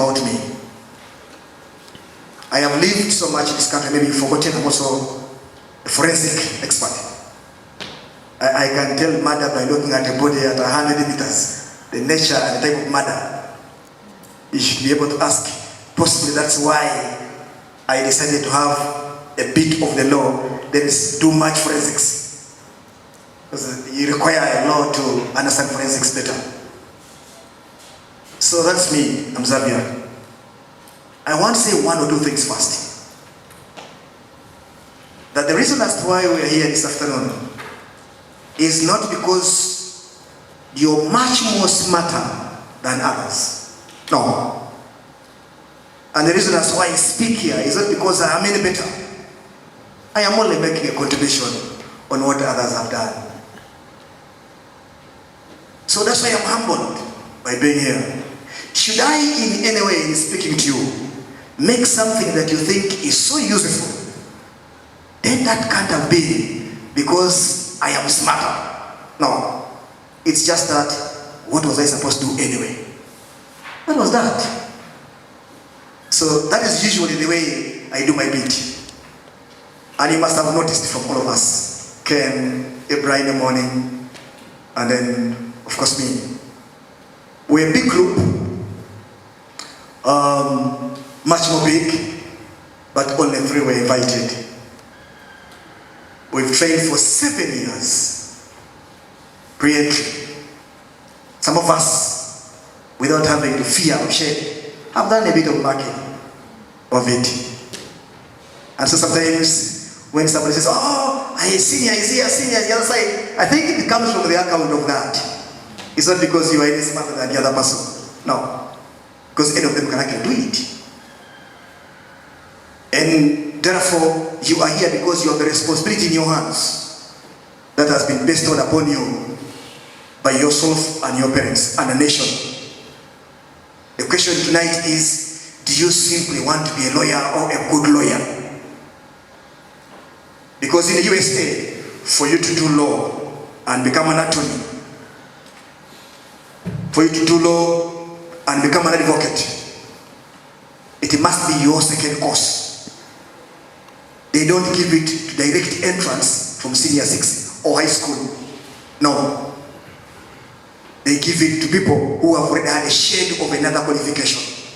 about me. I have lived so much in this country, maybe you've forgotten I'm also a forensic expert. I can tell murder by looking at a body at 100 meters, the nature and the type of murder. You should be able to ask. Possibly that's why I decided to have a bit of the law that is too much forensics. Because you require a law to understand forensics better. So that's me, I'm Xavier. I want to say one or two things first. That the reason as to why we are here this afternoon is not because you're much more smarter than others. No. And the reason as why I speak here is not because I am any better. I am only making a contribution on what others have done. So that's why I'm humbled by being here. Should I in any way in speaking to you make something that you think is so useful, then that can't have been because I am smarter. No. It's just that, what was I supposed to do anyway? What was that? So that is usually the way I do my bit. And you must have noticed from all of us, Ken, Abraham in the morning, and then, of course, me. We're a big group, much more big, but only 3 were invited. We've trained for 7 years, pre-entry. Some of us, without having to fear or shame, have done a bit of marking of it. And so sometimes when somebody says, oh, I senior is here, senior is the other side, I think it comes from the account of that. It's not because you are any smarter than the other person. No. Because any of them can actually do it. And therefore, you are here because you have the responsibility in your hands that has been bestowed upon you by yourself and your parents and the nation. The question tonight is, do you simply want to be a lawyer or a good lawyer? Because in the USA, for you to do law and become an attorney, for you to do law and become an advocate, it must be your second course. They don't give it to direct entrance from senior 6 or high school. No. They give it to people who have already had a shade of another qualification.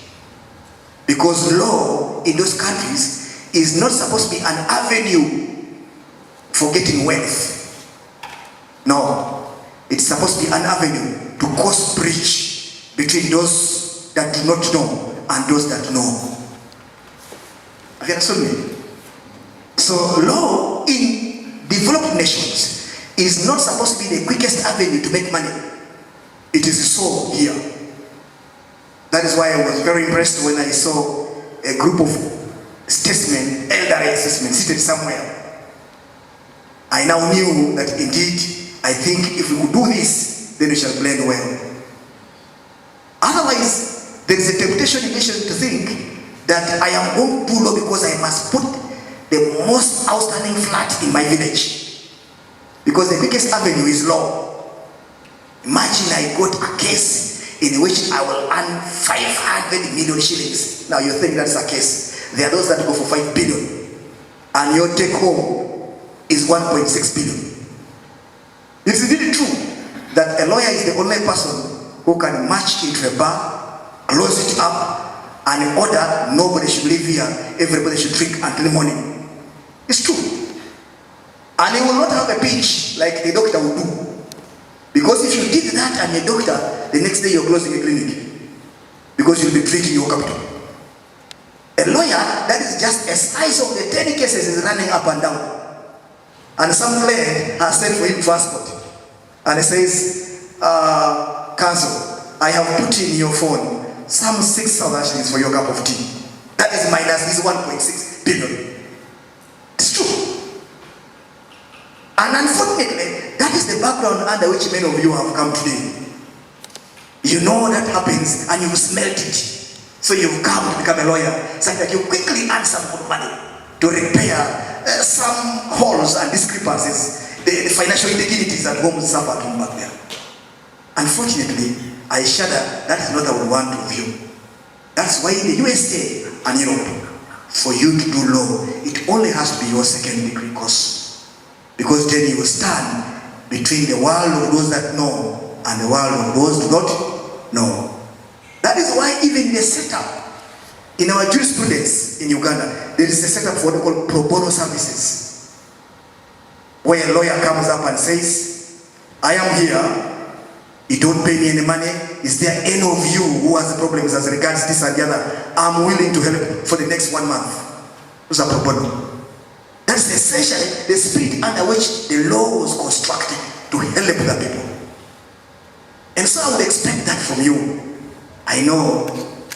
Because law in those countries is not supposed to be an avenue for getting wealth. No. It's supposed to be an avenue to cause breach between those that do not know and those that know. Have you understood me? So law in developed nations is not supposed to be the quickest avenue to make money. It is so here. That is why I was very impressed when I saw a group of statesmen, elderly statesmen, seated somewhere. I now knew that indeed, I think if we could do this, then we shall blend well. Otherwise, there is a temptation in nation to think that I am going to do law because I must put the most outstanding flat in my village. Because the quickest avenue is law. Imagine I got a case in which I will earn 500 million shillings. Now you think that's a case. There are those that go for 5 billion. And your take home is 1.6 billion. It's really true that a lawyer is the only person who can march into a bar, close it up, and order nobody should live here, everybody should drink until morning. It's true. And he will not have a pitch like the doctor will do. Because if you did that and a doctor, the next day you're closing a clinic. Because you'll be drinking your capital. A lawyer, that is just a size of the 10 cases is running up and down. And some client has sent for him transport. And he says, counsel, I have put in your phone some 6,000 shillings for your cup of tea. That is minus this 1.6 billion. It's true. And unfortunately, that is the background under which many of you have come today. You know that happens and you've smelt it. So you've come to become a lawyer so that you quickly earn some good money to repair some holes and discrepancies, the financial indignities that homes suffered from back there. Unfortunately, I shudder that is not our want of you. That's why in the USA and Europe, for you to do law, it only has to be your second degree course. Because then you will stand between the world of those that know and the world of those who do not know. That is why even the setup in our jurisprudence in Uganda, there is a setup for what we call pro bono services, where a lawyer comes up and says, I am here, you don't pay me any money, is there any of you who has problems as regards this and the other? I'm willing to help for the next 1 month. Those are pro bono. That's essentially the spirit under which the law was constructed to help the people. And so I would expect that from you. I know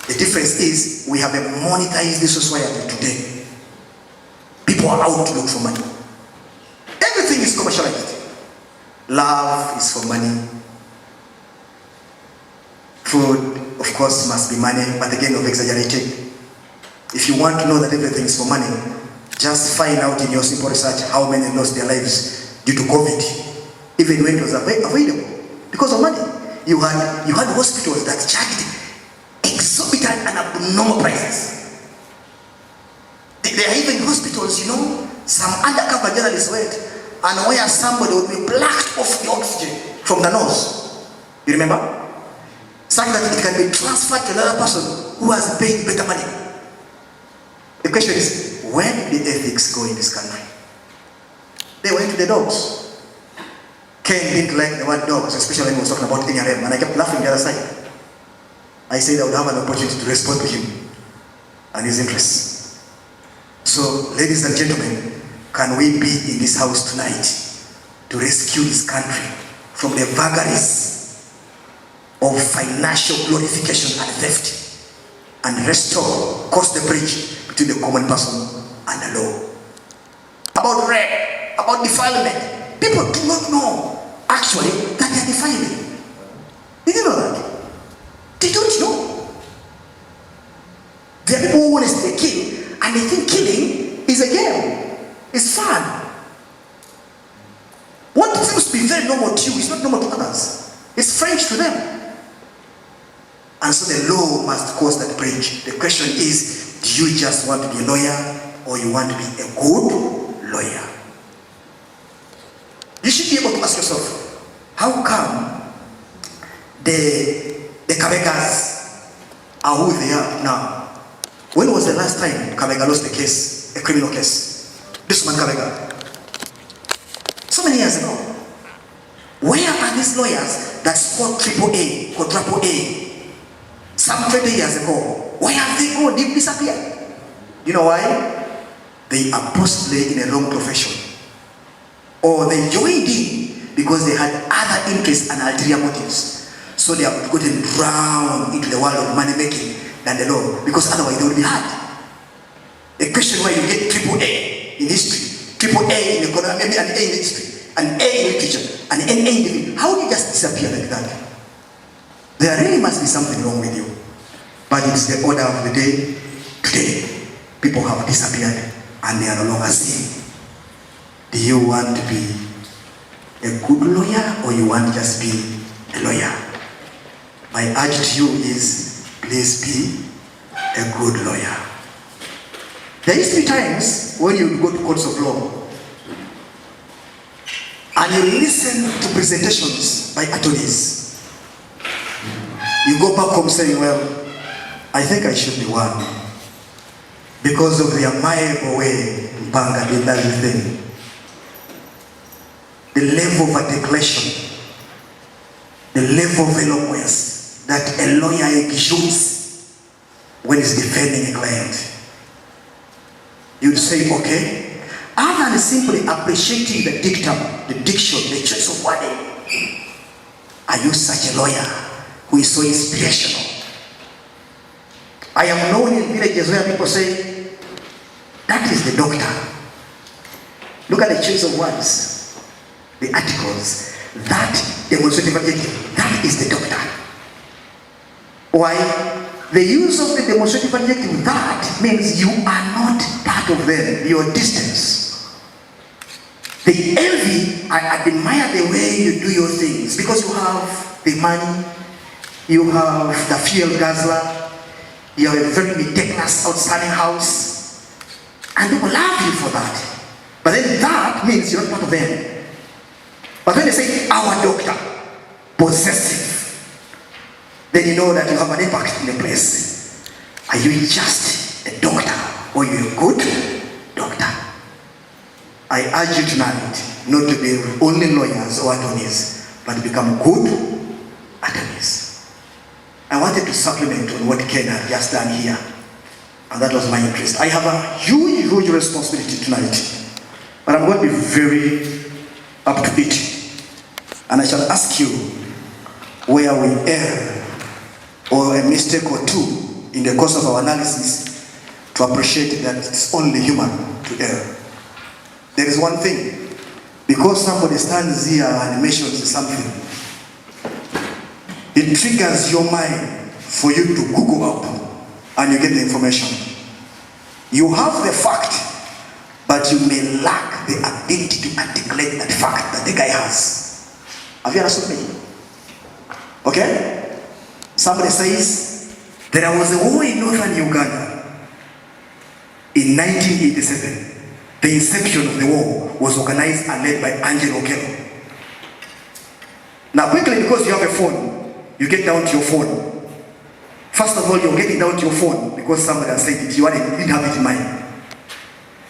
the difference is we have a monetized society today. People are out to look for money. Everything is commercialized. Love is for money. Food, of course, must be money, but again, of exaggerated. If you want to know that everything is for money, just find out in your simple research how many lost their lives due to COVID, even when it was available, because of money. You had hospitals that charged exorbitant and abnormal prices. There are even hospitals, some undercover journalists went and where somebody would be blacked off the oxygen from the nose. You remember? Such that it can be transferred to another person who has paid better money. The question is, where did the ethics go in this country? They went to the dogs. Ken didn't like the word dogs, especially when he was talking about NRM, and I kept laughing the other side. I said I would have an opportunity to respond to him and his interests. So, ladies and gentlemen, can we be in this house tonight to rescue this country from the vagaries of financial glorification and theft, and restore, cross the bridge between the common person and the law? About rape, about defilement, people do not know actually that they are defiling. Did you know that? They don't know. There are people who want to kill, and they think killing is a game, it's fun. What seems to be very normal to you is not normal to others. It's strange to them. And so the law must cross that bridge. The question is, do you just want to be a lawyer, or you want to be a good lawyer? You should be able to ask yourself, how come the Kabegas are who they are now? When was the last time Kabega lost a case, a criminal case? This man Kabega. So many years ago. Where are these lawyers that scored AAA, quadruple A? Some 20 years ago. Where have they gone? They've disappeared. You know why? They are possibly in a wrong profession. Or they joined in because they had other interests and ulterior motives. So they have gotten drowned into the world of money making than the law, because otherwise they would be hard. The question why you get AAA in history, AAA in economy, maybe an A in history, an A in literature, an NA in living. How do you just disappear like that? There really must be something wrong with you. But it's the order of the day. Today, people have disappeared and they are no longer seen. Do you want to be a good lawyer, or you want to just be a lawyer? My urge to you is, please be a good lawyer. There used to be times when you would go to courts of law and you listen to presentations by attorneys. You go back home saying, well, I think I should be one, because of the amiable way Mpanga did that thing. The level of articulation, the level of eloquence that a lawyer exudes when he's defending a client. You'd say, okay, other than simply appreciating the dictum, the diction, the choice of wording, are you such a lawyer who is so inspirational? I am known in villages where people say, that is the doctor. Look at the choice of words, the articles, that demonstrative adjective, that is the doctor. Why? The use of the demonstrative adjective, that, means you are not part of them, you are distance. They envy, I admire the way you do your things, because you have the money, you have the fuel guzzler, You have a very meticulous, outstanding house, and people love you for that. But then that means you're not part of them. But when they say, our doctor, possessive, then you know that you have an impact in the place. Are you just a doctor, or you're a good doctor? I urge you tonight not to be only lawyers or attorneys, but to become good attorneys. I wanted to supplement on what Ken had just done here, and that was my interest. I have a huge responsibility tonight, but I'm going to be very up to it, and I shall ask you where we err, or a mistake or two in the course of our analysis, to appreciate that it's only human to err. There is one thing, because somebody stands here and mentions something, it triggers your mind for you to Google up and you get the information. You have the fact, but you may lack the ability to articulate that fact that the guy has. Have you understood me? Okay? Somebody says, there was a war in northern Uganda in 1987. The inception of the war was organized and led by Angelo Okello. Now quickly, because you have a phone, you get down to your phone. First of all, you're getting down to your phone because somebody has said it, you didn't have it in mind.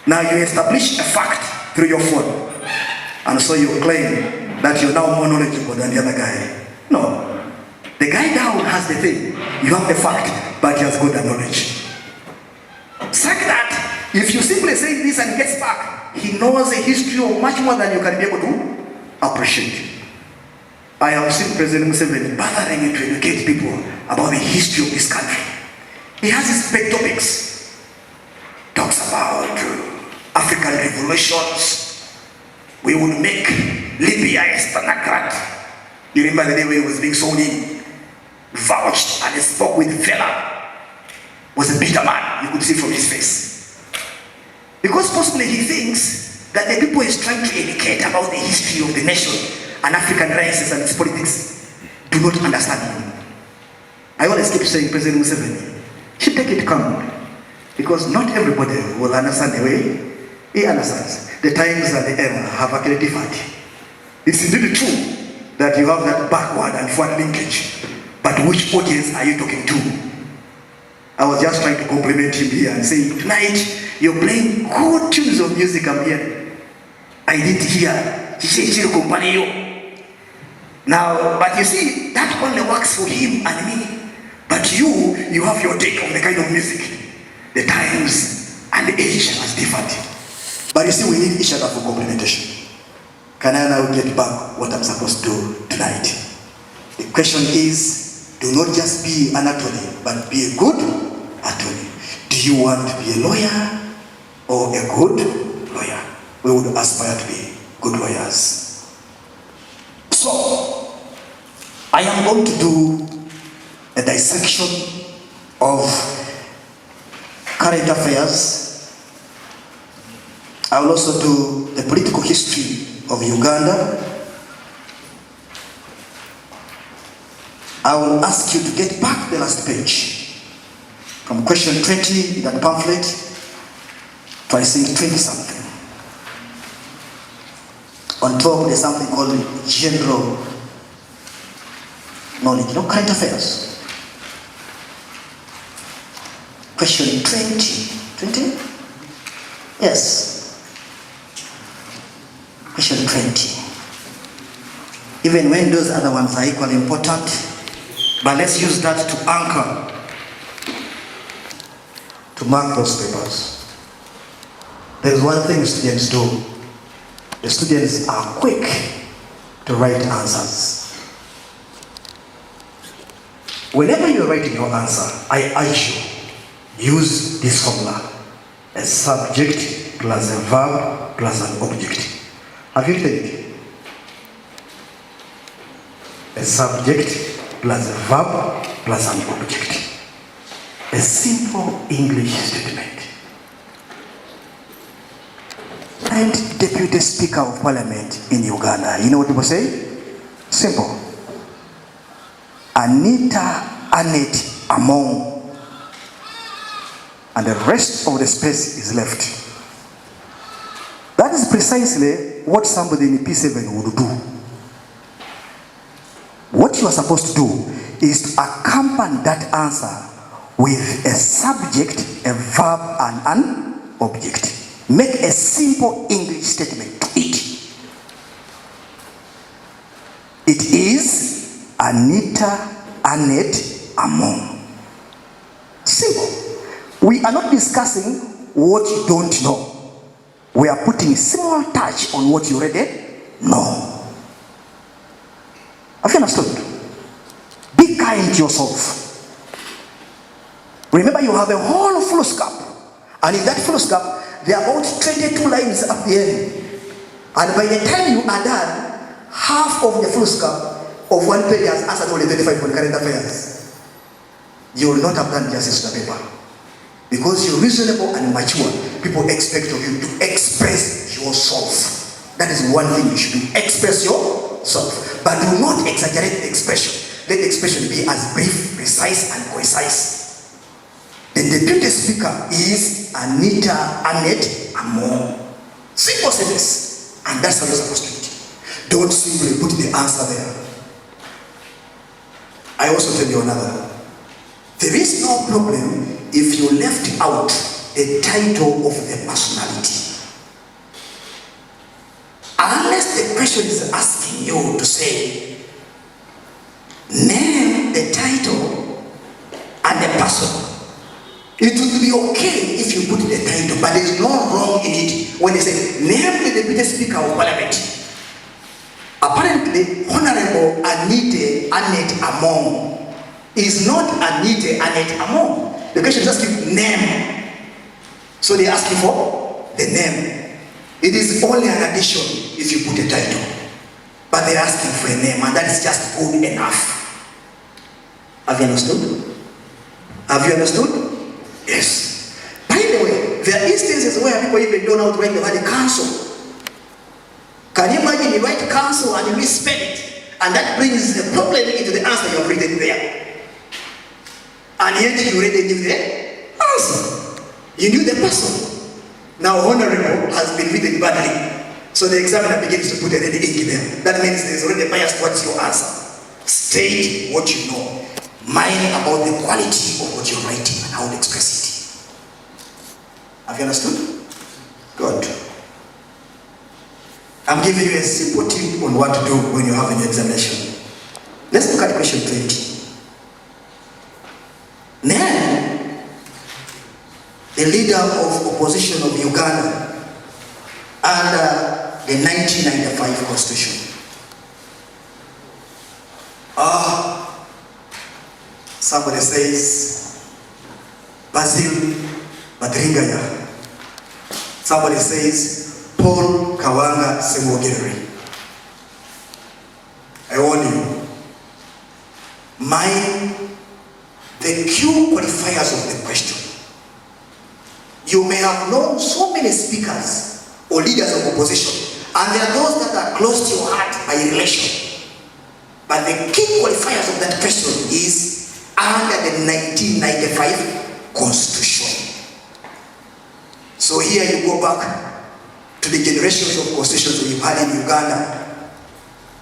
Now you establish a fact through your phone, and so you claim that you're now more knowledgeable than the other guy. No. The guy down has the thing, you have the fact, but he has got the knowledge. Such that, if you simply say this and gets back, he knows a history of much more than you can be able to appreciate. I have seen President Xavier bothering to educate people about the history of this country. He has his big topics. Talks about African revolutions. We would make Libya a stanocrat. You remember the day when he was being sold in? Vouched and he spoke with Vela. Was a bitter man, you could see from his face. Because possibly he thinks that the people he's trying to educate about the history of the nation and African races and its politics do not understand him. I always keep saying President Museveni should take it calm, because not everybody will understand the way he understands. The times and the era have actually differed. It's indeed true that you have that backward and forward linkage, but which audience are you talking to? I was just trying to compliment him here and say, tonight you're playing good tunes of music. I'm here. I didn't hear now, but you see, that only works for him and me. But you have your take on the kind of music. The times and the age has differed. But you see, we need each other for complementation. Can I now get back what I'm supposed to do tonight? The question is, do not just be an attorney, but be a good attorney. Do you want to be a lawyer or a good lawyer? We would aspire to be good lawyers. So, I am going to do a dissection of current affairs. I will also do the political history of Uganda. I will ask you to get back the last page from question 20 in that pamphlet to I think 20 something. On top there's something called general knowledge, current affairs. Question 20. Yes. Question 20. Even when those other ones are equally important, but let's use that to anchor, to mark those papers. There is one thing students do. The students are quick to write answers. Whenever you're writing your answer, I urge you, use this formula. A subject plus a verb plus an object. Have you written it? A subject plus a verb plus an object. A simple English statement. And Deputy Speaker of Parliament in Uganda. You know what people say? Simple. Anita Annette Among and the rest of the space is left. That is precisely what somebody in P7 would do. What you are supposed to do is to accompany that answer with a subject, a verb, and an object. Make a simple English statement to it. It is Anita, Annette, Amon. Simple. We are not discussing what you don't know. We are putting a small touch on what you already know. Have you understood? Be kind to yourself. Remember, you have a whole foolscap, and in that foolscap, there are about 22 lines at the end. And by the time you are done, half of the foolscap of one page has answered only 35 on current affairs. You will not have done justice to the paper. Because you're reasonable and mature, people expect of you to express yourself. That is one thing you should do. Express yourself. But do not exaggerate the expression. Let the expression be as brief, precise, and concise. The deputy speaker is Anita, Annette, Amon. Simple sentence. And that's how you're supposed to do it. Don't simply put the answer there. I also tell you another. There is no problem if you left out the title of the personality. Unless the question is asking you to say, name the title and the person. It will be okay if you put the title, but there is no wrong in it when they say, name the Deputy Speaker of Parliament. Apparently, Honorable Anita Annette Amon is not Anita Annette Amon. The question is asking name. So they ask you for the name. It is only an addition if you put a title. But they're asking for a name, and that is just good enough. Have you understood? Have you understood? Yes. By the way, there are instances where people even don't know how to write the word council. Can you imagine you write council and you misspell it, and that brings the problem into the answer you have written there. And yet you already knew the answer. You knew the person. Now honorable has been written badly. So the examiner begins to put a red ink there. That means there's already a bias towards your answer. State what you know. Mind about the quality of what you're writing and how to express it. Have you understood? Good. I'm giving you a simple tip on what to do when you have an examination. Let's look at question 20. Then, the leader of opposition of Uganda under the 1995 Constitution. Somebody says Basil Badringaya. Somebody says Paul Kawanga Semogere. I warn you, mind the Q qualifiers of the question. You may have known so many speakers or leaders of opposition, and there are those that are close to your heart by relation. But the key qualifiers of that question is under the 1995 Constitution. So here you go back to the generations of constitutions we've had in Uganda.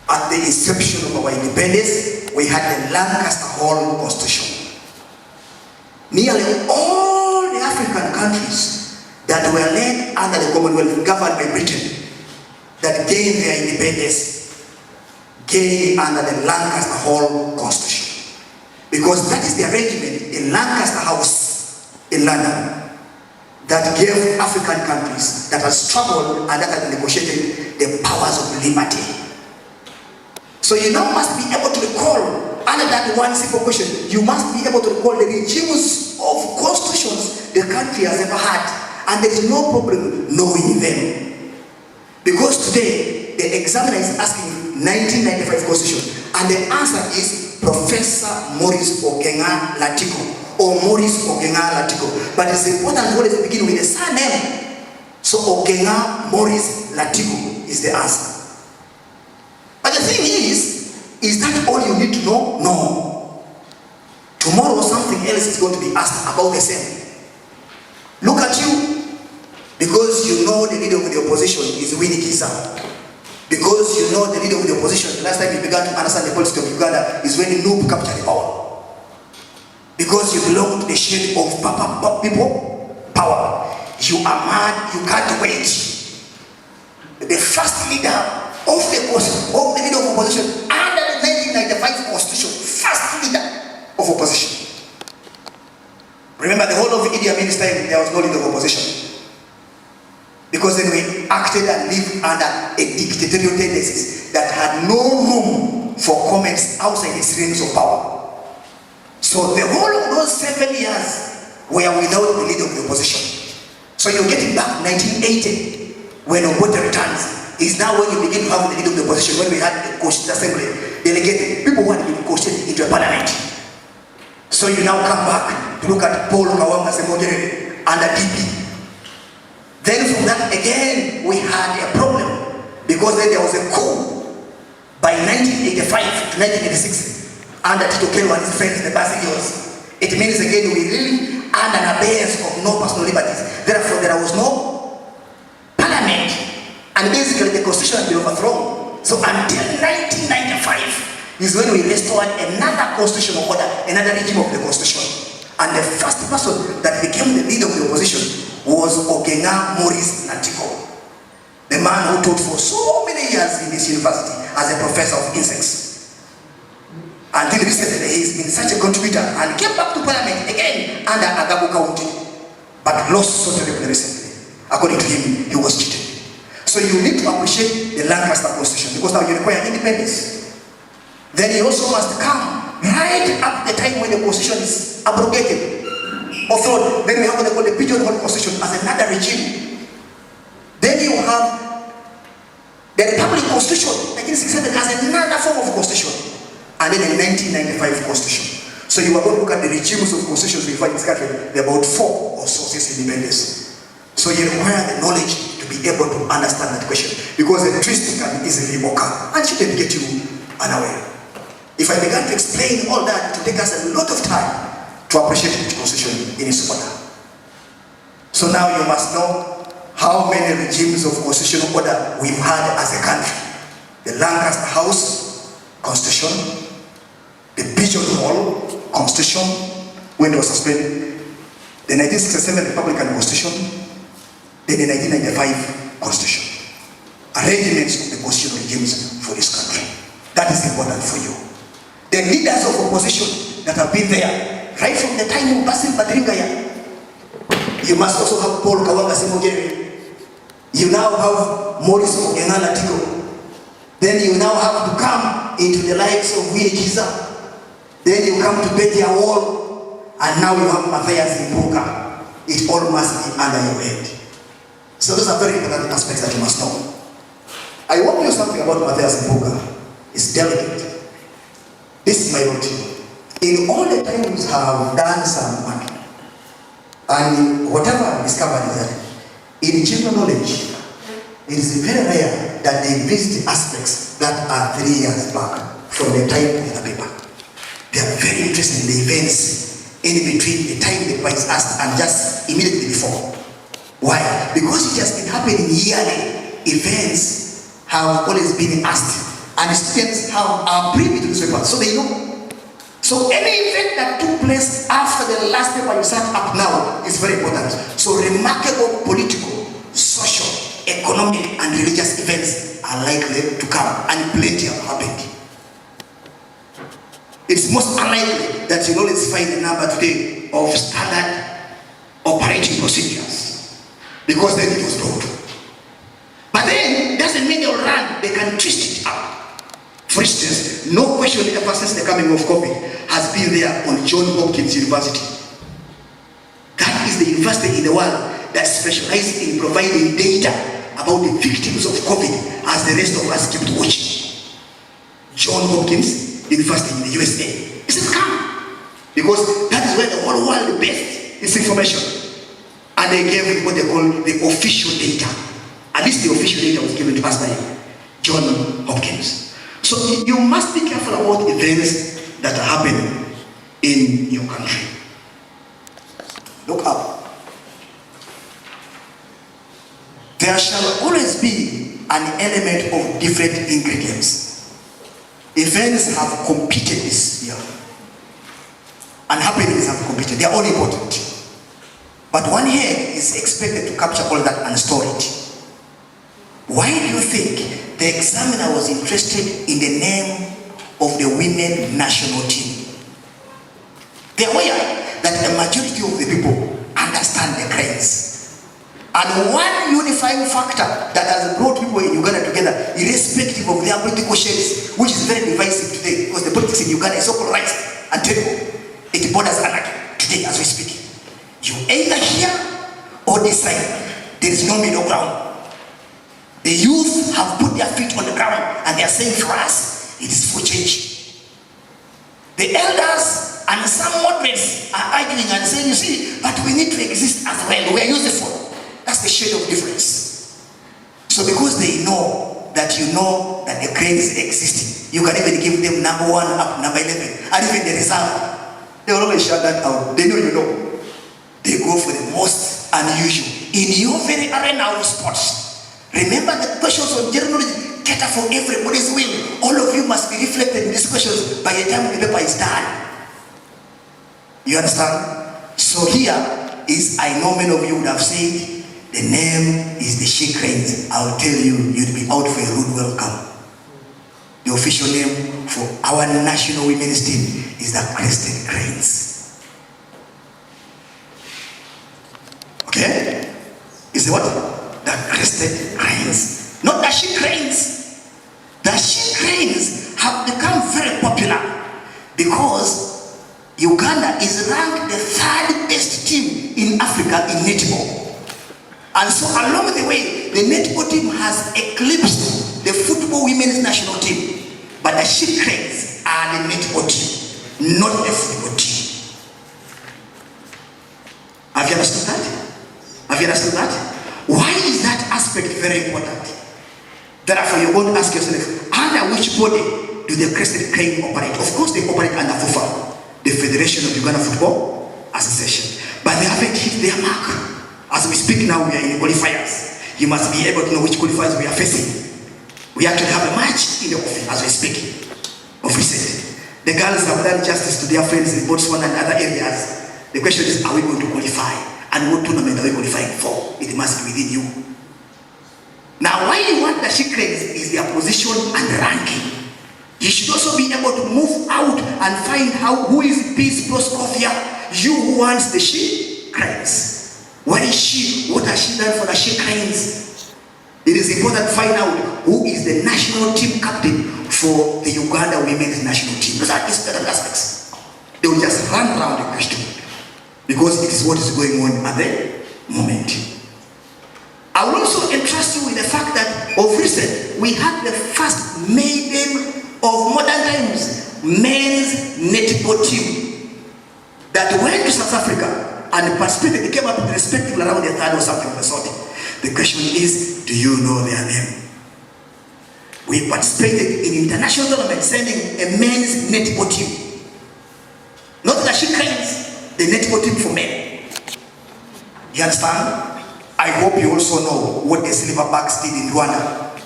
At the inception of our independence, we had the Lancaster Hall Constitution. Nearly all the African countries that were led under the Commonwealth governed by Britain that gained their independence gained under the Lancaster Hall Constitution. Because that is the arrangement in Lancaster House in London that gave African countries that have struggled and that have negotiated the powers of liberty. So you now must be able to recall, under that one simple question, you must be able to recall the regimes of constitutions the country has ever had, and there is no problem knowing them. Because today, the examiner is asking 1995 Constitution, and the answer is Professor Maurice Okenga Latiko, or Maurice Okenga Latiko. But it's important to always begin with a surname. So Okenga Maurice Latiko is the answer. But the thing is that all you need to know? No. Tomorrow something else is going to be asked about the same. Because you know the leader of the opposition is Winnie Kisa. Because you know the leader of the opposition, the last time you began to understand the politics of Uganda is when Noob captured the power. Because you belong to the shade of people, power. You are mad, you can't wait. The first leader of the leader of opposition under the 1995 constitution, first leader of opposition. Remember, the whole of Idi Amin's time, there was no leader of opposition. Because then we acted and lived under a dictatorial tendencies that had no room for comments outside the streams of power. So the whole of those 7 years were without the leader of the opposition. So you're getting back 1980, when Obote returns, is now when you begin to have the leader of the opposition, when we had the Constituent Assembly delegated, people who had been constituted into a parliament. So you now come back to look at Paul Kawanga Makerere under DP. Then from that again, we had a problem, because then there was a coup by 1985 to 1986 under Tito Kelo and his friends, the Basileos. It means again we really under an abeyance of no personal liberties. Therefore, there was no parliament, and basically the constitution had been overthrown. So until 1995 is when we restored another constitutional order, another regime of the constitution. And the first person that became the leader of the opposition was Ogenga Maurice Natiko, the man who taught for so many years in this university as a professor of insects. Until recently, he's been such a contributor and came back to parliament again under Agabu County, but lost totally recently. According to him, he was cheated. So you need to appreciate the Lancaster Constitution, because now you require independence. Then he also must come right up the time when the Constitution is abrogated. Also, then we have what they call the Pigeonhole Constitution as another regime. Then you have the Republic Constitution, 1967, as another form of constitution. And then the 1995 constitution. So you are going to look at the regimes of constitutions we find in this country. There are about 4 or so since independence. So you require the knowledge to be able to understand that question, because the twist can easily occur and shouldn't get you unaware. If I began to explain all that, it will take us a lot of time to appreciate the constitution in its order. So now you must know how many regimes of constitutional order we've had as a country. The Lancaster House Constitution, the Pigeonhole Constitution, when it was suspended, the 1967 Republican Constitution, then the 1995 Constitution. Arrangements of the constitutional regimes for this country. That is important for you. The leaders of opposition that have been there, right from the time of Basil Badringaya, you must also have Paul Kawanga Makerere. You now have Maurice Ogenga Natiko. Then you now have to come into the likes of Winnie Kisa. Then you come to Betia Wall, and now you have Matthias Impuga. It all must be under your head. So those are very important aspects that you must know. I want to know something about Matthias Impuga. It's delicate. This is my routine. In all the times I have done some work, and whatever I discovered is that in general knowledge, it is very rare that they visit aspects that are 3 years back from the time of the paper. They are very interested in the events in between the time the paper is asked and just immediately before. Why? Because it has been happening yearly. Events have always been asked, and students are privy to this paper, so they know. So any event that took place after the last paper you sat up now is very important. So remarkable political, social, economic and religious events are likely to come, and plenty have happened. It's most unlikely that you always find the number today of standard operating procedures, because then it was told. But then doesn't mean they'll run, they can twist it up. For instance, no question ever since the coming of COVID has been there on Johns Hopkins University. That is the university in the world that specializes in providing data about the victims of COVID as the rest of us keep watching. Johns Hopkins University in the USA. It's a scam, because that is where the whole world based its information. And they gave what they call the official data. At least the official data was given to us by Johns Hopkins. So you must be careful about events that are happening in your country. Look up. there shall always be an element of different ingredients. Events have competed this year, and happenings have competed. They are all important. But one head is expected to capture all that and store it. Why do you think the examiner was interested in the name of the women national team? They are aware that the majority of the people understand the cranes. And one unifying factor that has brought people in Uganda together, irrespective of their political shades, which is very divisive today, because the politics in Uganda is so polarized and terrible. It borders anarchy today as we speak. You either hear or decide. There is no middle ground. The youth have put their feet on the ground and they are saying for us, it is for change. The elders and some moderates are arguing and saying, you see, but we need to exist as well. We are useful. That's the shade of difference. So because they know that you know that the cranes exist, you can even give them number 1 up, number 11, and even the reserve. They will always shout that out. They know you know. They go for the most unusual. In your very arena of sports, remember the questions on general knowledge cater for everybody's will. All of you must be reflected in these questions by the time the paper is done. You understand? So here is, I know many of you would have said, the name is the She Cranes. I'll tell you, you'd be out for a rude welcome. The official name for our national women's team is the Crested Cranes. Okay? Is it what? The Crested Cranes. Not the She Cranes. The She Cranes have become very popular because Uganda is ranked the 3rd best team in Africa in netball. And so along the way, the netball team has eclipsed the football women's national team. But the She Cranes are the netball team, not the football team. Have you understood that? Have you understood that? Why is that aspect very important? Therefore, you're going to ask yourself, under which body do the Crested Crane operate? Of course, they operate under FUFA, the Federation of Uganda Football Association. But they haven't hit their mark. As we speak now, we are in the qualifiers. You must be able to know which qualifiers we are facing. We actually have a match in the offing as we speak of recent. The girls have done justice to their friends in Botswana and other areas. The question is, are we going to qualify? And what tournament are we qualifying for? It must be within you. Now, why you want the She Cranes is their position and ranking. You should also be able to move out and find out who is Peace Proscovia, you who wants the She Cranes. What is she? What has she done for the She Cranes? It is important to find out who is the national team captain for the Uganda women's national team. Those are important aspects. They will just run around the question because it is what is going on at the moment. I will also entrust you with the fact that of recent we had the first maiden of modern times men's netball team that went to South Africa and participated. They came up with respective around the 3rd or something of the sort. The question is, do you know their name? We participated in international tournament sending a men's netball team. Not the She Cranes, the netball team for men. You understand? I hope you also know what the Silverbacks did in Rwanda,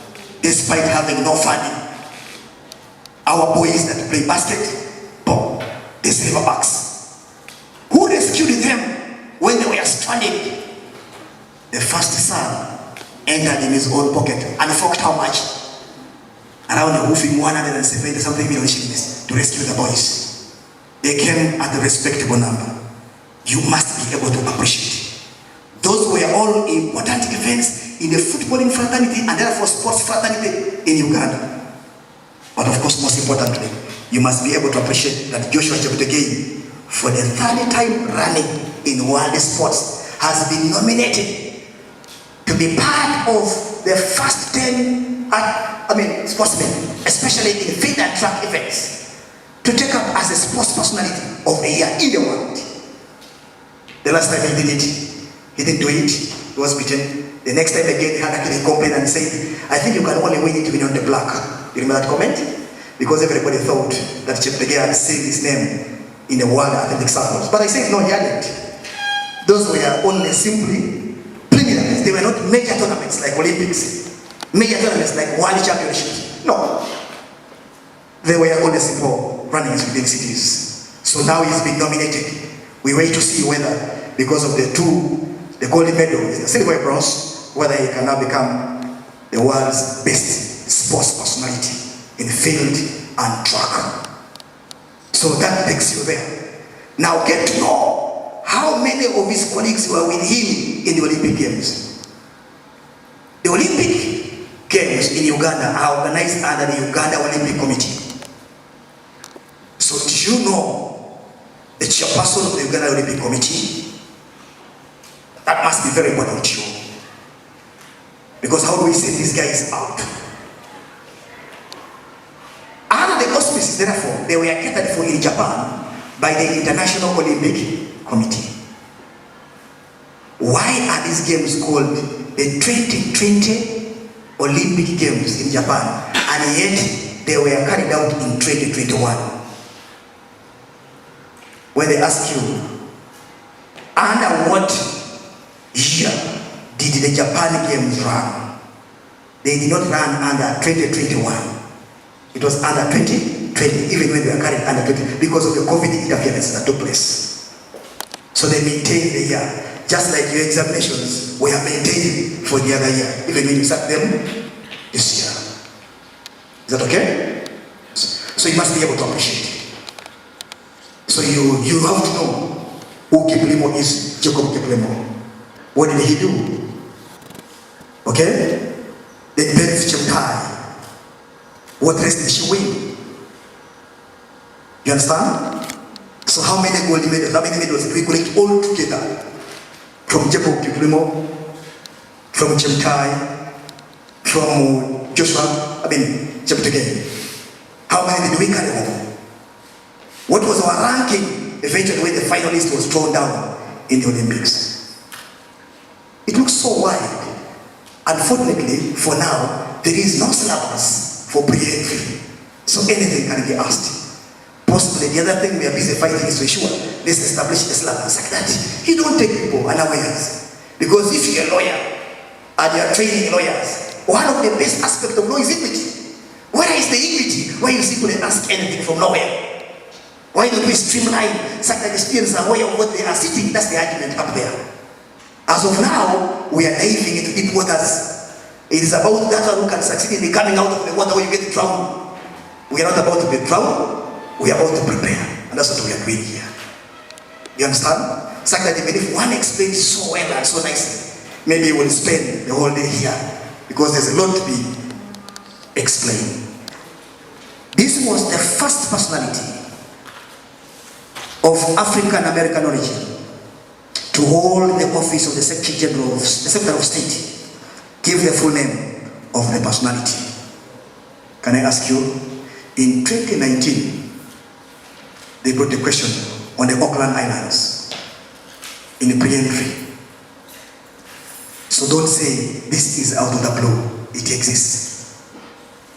despite having no funding. Our boys that play basketball, the Silverbacks. Who rescued them when they were stranded? The first son entered in his own pocket and forked how much? Around a whooping 170 something million shillings to rescue the boys. They came at a respectable number. You must be able to appreciate. Those were all important events in the footballing fraternity and therefore sports fraternity in Uganda. But of course, most importantly, you must be able to appreciate that Joshua Cheptegei, for the 3rd time running in world sports, has been nominated to be part of the first 10 sportsmen, especially in field and track events, to take up as a sports personality of the year in the world. The last time he did it, he didn't do it, he was beaten. The next time again, he had actually complained and said, I think you can only win it when you're on the block. You remember that comment? Because everybody thought that Cheptegei had seen his name in the world athletic circles. But I say no, he hadn't. Those were only simply preliminaries. games, they were not major tournaments like Olympics, major tournaments like World Championships. No. They were only simple runnings within cities. So now he's been nominated. We wait to see whether, because of the golden medal, the silver and bronze, whether he can now become the world's best sports personality in field and track. So that takes you there. Now get to know how many of his colleagues were with him in the Olympic Games. The Olympic Games in Uganda are organized under the Uganda Olympic Committee. So do you know the chairperson of the Uganda Olympic Committee? That must be very important to you. Because how do we send these guys out? Under the auspices, therefore, they were catered for in Japan by the International Olympic Committee. Why are these games called the 2020 Olympic Games in Japan, and yet they were carried out in 2021? When they ask you, under what year did the Japan Games run? They did not run under 2021. It was under 2020, even when they were carried under 20, because of the COVID interference that took place. So they maintained the year, just like your examinations were maintained for the other year, even when you sat them this year. Is that okay? So you must be able to appreciate it. So you have to know who Kiplimo is, Jacob Kiplimo. What did he do? Okay? Then Ben's Chemtai. What race did she win? You understand? So how many gold medals, how many medals did we collect all together? From Jacob Kiplimo, from Chemtai, from Joshua, Cheptegei. How many did we carry home? What was our ranking eventually when the finalist was thrown down in the Olympics? It looks so wide. Unfortunately, for now, there is no syllabus for pre-entry. So anything can be asked. Possibly the other thing we are busy fighting is to ensure let's establish a syllabus like that. You don't take people unawares. Because if you're a lawyer and you're training lawyers, one of the best aspects of law is equity. Where is the equity? Where you simply ask anything from nowhere? Why don't we streamline such that the students are aware of what they are sitting? That's the argument up there. As of now, we are diving into deep waters. It is about that one who can succeed in coming out of the water where you get drowned. We are not about to be drowned, we are about to prepare. And that's what we are doing here. You understand? Such that even if one explains so well and so nicely, maybe we'll spend the whole day here because there's a lot to be explained. This was the first personality of African American origin to hold the office of the Secretary of State. Give the full name of the personality. Can I ask you, in 2019, they brought the question on the Auckland Islands in the pre-entry. So don't say this is out of the blue. It exists.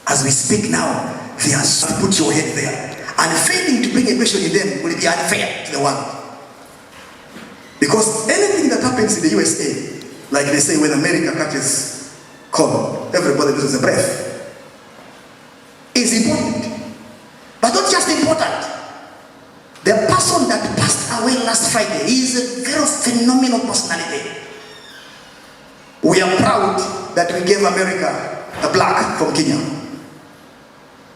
As we speak now, they have put your head there. And failing to bring a question in them will be unfair to the world. Because anything that happens in the USA, like they say when America catches cold, everybody loses a breath, is important. But not just important. The person that passed away last Friday is a very phenomenal personality. We are proud that we gave America a black from Kenya.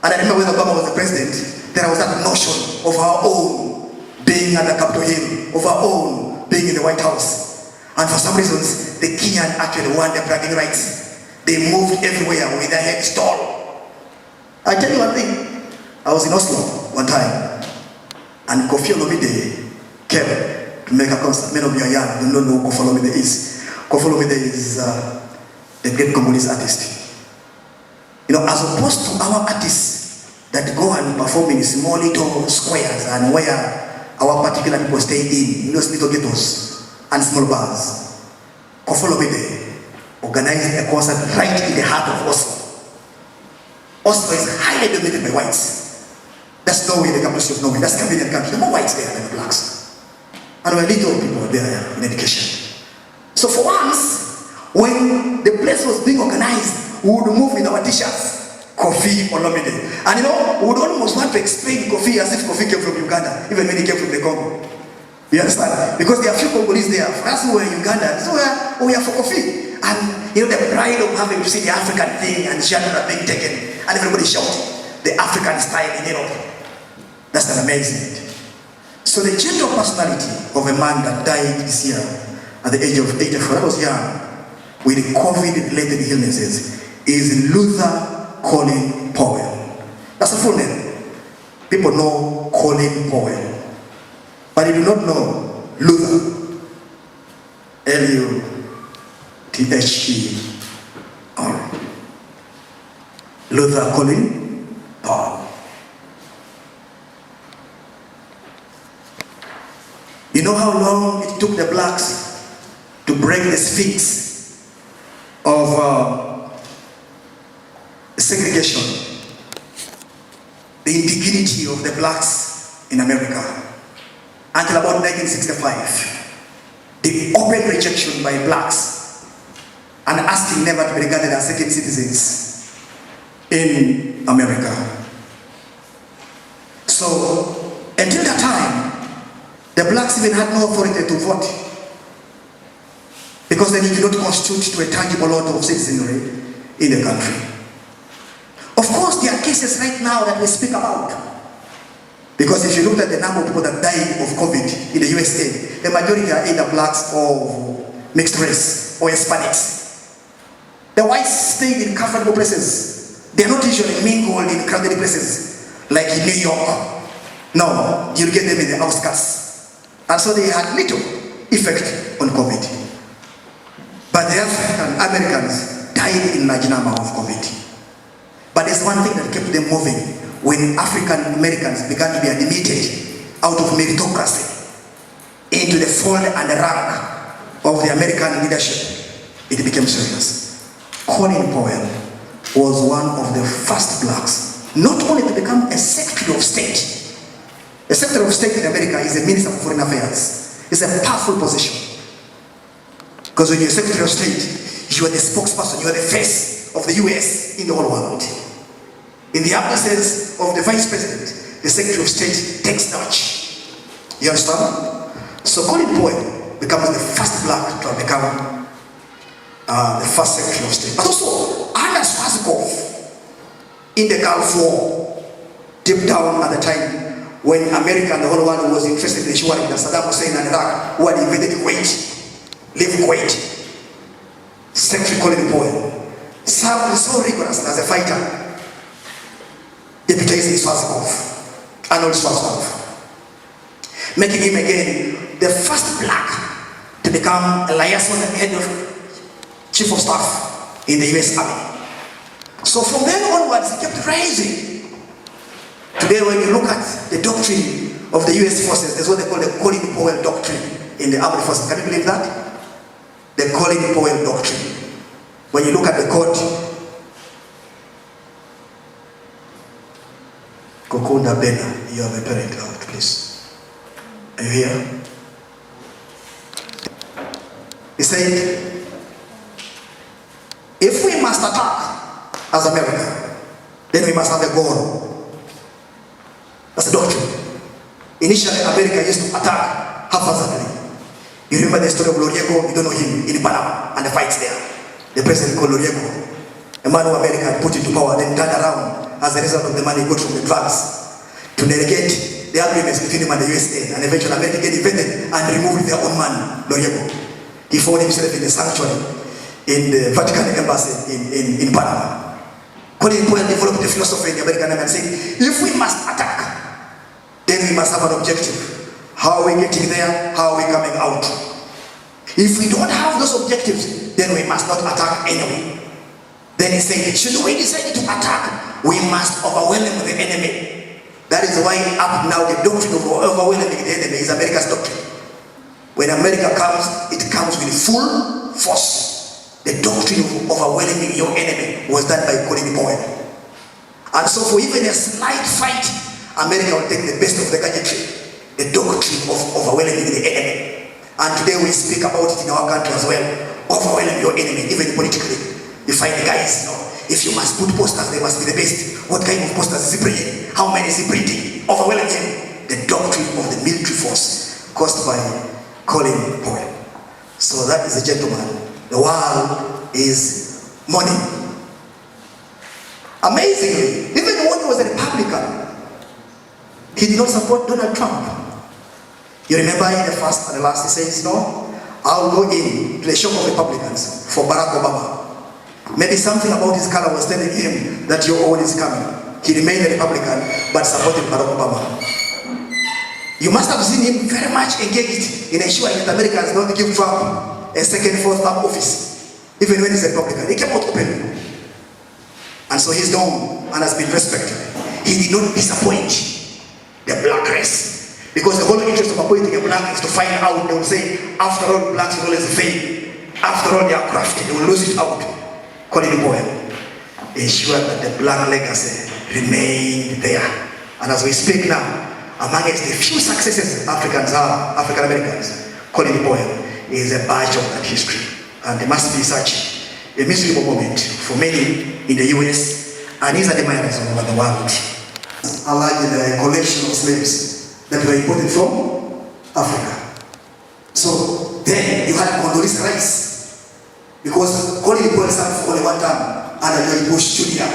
And I remember when Obama was the president, there was that notion of our own being at the Capitol Hill, of our own being in the White House. And for some reasons, the Kenyan actually won their bragging rights. They moved everywhere with their heads tall. I tell you one thing, I was in Oslo one time, and Kofi Olomide came to make a concert. Many of you are young, you don't know who Kofi Olomide is. Kofi Olomide is a great Congolese artist. You know, as opposed to our artists that go and perform in small little squares and where our particular people stay in those little ghettos and small bars, Kofi Olomide organized a concert right in the heart of Oslo. Oslo is highly dominated by whites. That's Norway, the capital of Norway. That's a Scandinavian country. There are more whites there than the blacks. And we're little people there in education. So for once, When the place was being organized, we would move with our t-shirts, Kofi Olomide. And you know, we would almost want to explain Kofi as if Kofi came from Uganda, even when he came from the Congo. You understand? Because there are few Congolese there. For us who were in Uganda, so we are for Kofi. And you know, the pride of having to see the African thing and genre being taken, and everybody shouting the African style in Europe. That's an amazing. So the gentle personality of a man that died this year at the age of 84, I was young, with COVID-related illnesses, is Luther Colin Powell. That's a full name. People know Colin Powell, but they do not know Luther. L-U-T-H-E-R. Luther Colin Powell. You know how long it took the blacks to break the sphinx of segregation, the indignity of the blacks in America, until about 1965. The open rejection by blacks and asking never to be regarded as second citizens in America. So until that time, the blacks even had no authority to vote, because they did not constitute to a tangible lot of citizenry in the country. Of course, there are cases right now that we speak about, because if you look at the number of people that died of COVID in the USA, the majority are either blacks or mixed race or Hispanics. The whites stayed in comfortable places. They are not usually mingled in crowded places like in New York. No, you get them in the outskirts. And so they had little effect on COVID. But the African Americans died in large number of COVID. But there's one thing that kept them moving. When African Americans began to be admitted out of meritocracy into the fold and the rank of the American leadership, it became serious. Colin Powell was one of the first blacks not only to become a Secretary of State. A Secretary of State in America is a Minister for Foreign Affairs. It's a powerful position. Because when you're Secretary of State, you are the spokesperson, you are the face of the US in the whole world. In the absence of the Vice President, the Secretary of State takes charge. You understand? So Colin Powell becomes the first black to become the first Secretary of State. But also, Anna Schwarzkopf in the Gulf War, deep down at the time, when America and the whole world was interested in ensuring that Saddam Hussein and Iraq, who had invaded Kuwait, leave Kuwait. Secretary Colin Powell served so rigorously as a fighter, deputizing Schwarzkopf, Arnold Schwarzkopf, making him again the first black to become a liaison head of chief of staff in the US Army. So from then onwards, he kept rising. Today, when you look at the doctrine of the US forces, there's what they call the Colin Powell doctrine in the armed forces. Can you believe that? The Colin Powell doctrine. When you look at the code, Kokunda Bena, you have a parent out, please. Are you here? He said, if we must attack as America, then we must have a goal. That's the doctrine. Initially, America used to attack haphazardly. You remember the story of Loriego? You don't know him, in Panama, and the fights there. The president called Loriego, a man who America had put into power, then turned around as a result of the money got from the drugs to negate the agreements between him and the USA, and eventually America get invaded and removed their own man, Loriego. He found himself in the sanctuary in the Vatican embassy in Panama. Colin Powell developed the philosophy in the American army and said, if we must attack, then we must have an objective. How are we getting there? How are we coming out? If we don't have those objectives, then we must not attack anyway. Then he said, should we decide to attack, we must overwhelm the enemy. That is why up now the doctrine of overwhelming the enemy is America's doctrine. When America comes, it comes with full force. The doctrine of overwhelming your enemy was done by Colin Powell. And so for even a slight fight, America will take the best of the gadgetry, the doctrine of overwhelming the enemy. And today we speak about it in our country as well. overwhelm your enemy, even politically. You find the guys, if you must put posters, they must be the best. What kind of posters is he printing? How many is he printing? Overwhelm him. The doctrine of the military force caused by Colin Powell. So that is a gentleman. The world is mourning. Amazingly, even when he was a Republican, he did not support Donald Trump. You remember in the first and the last, he says, no, I'll go in to the shock of Republicans for Barack Obama. Maybe something about his color was telling him that your own is coming. He remained a Republican, but supported Barack Obama. You must have seen him very much engaged in ensuring that Americans don't give Trump a second, fourth term office, even when he's a Republican. He came out openly. And so he's known and has been respected. He did not disappoint the black race. Because the whole interest of appointing a black is to find out, they will say, after all, blacks will always fail. After all, they are crafty, they will lose it out. Colin Powell ensured that the black legacy remained there. And as we speak now, amongst the few successes Africans have, African Americans, Colin Powell is a badge of that history. And there must be such a miserable moment for many in the US and his admirers all over the world. Alleged a collection of slaves that were imported from Africa. So then you had Condoleezza Rice, because Colin Powell served for only one term under George Bush Jr.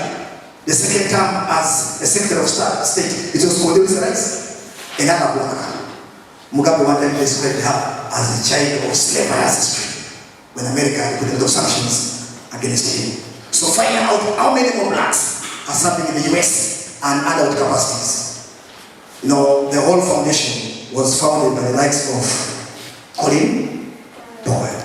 The second term as the Secretary of State, it was Condoleezza Rice, another black. Mugabe wanted to describe her as a child of slavery ancestry when America put those sanctions against him. So finding out how many more blacks are serving in the US and other capacities. The whole foundation was founded by the likes of Colin Powell.